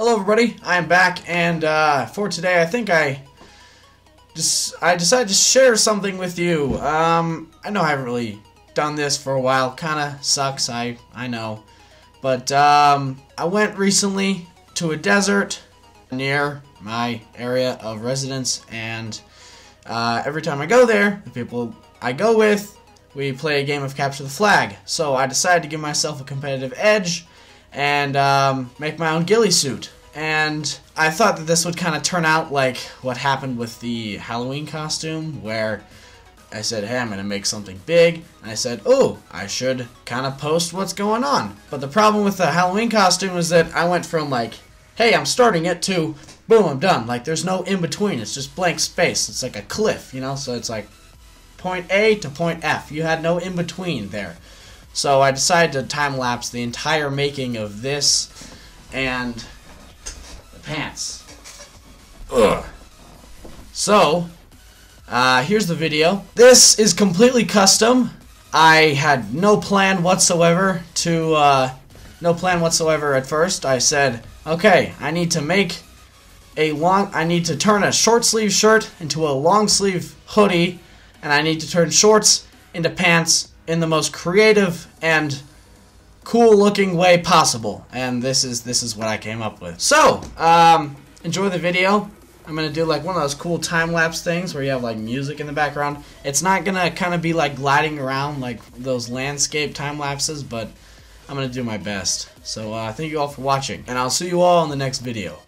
Hello everybody, I am back, and for today I think I decided to share something with you. I know I haven't really done this for a while, kinda sucks, I know. But I went recently to a desert near my area of residence, and every time I go there, the people I go with, we play a game of capture the flag. So I decided to give myself a competitive edge and make my own ghillie suit. And I thought that this would kind of turn out like what happened with the Halloween costume, where I said, hey, I'm going to make something big, and I said, oh, I should kind of post what's going on. But the problem with the Halloween costume is that I went from like, hey, I'm starting it, to boom, I'm done. Like, there's no in-between, it's just blank space. It's like a cliff, you know, so it's like point A to point F. You had no in-between there. So I decided to time-lapse the entire making of this and the pants. Ugh. So, here's the video. This is completely custom. I had no plan whatsoever at first. I said, okay, I need to turn a short sleeve shirt into a long sleeve hoodie, and I need to turn shorts into pants in the most creative and cool looking way possible. And this is what I came up with. So, enjoy the video. I'm gonna do like one of those cool time-lapse things where you have like music in the background. It's not gonna kind of be like gliding around like those landscape time-lapses, but I'm gonna do my best. So thank you all for watching, and I'll see you all in the next video.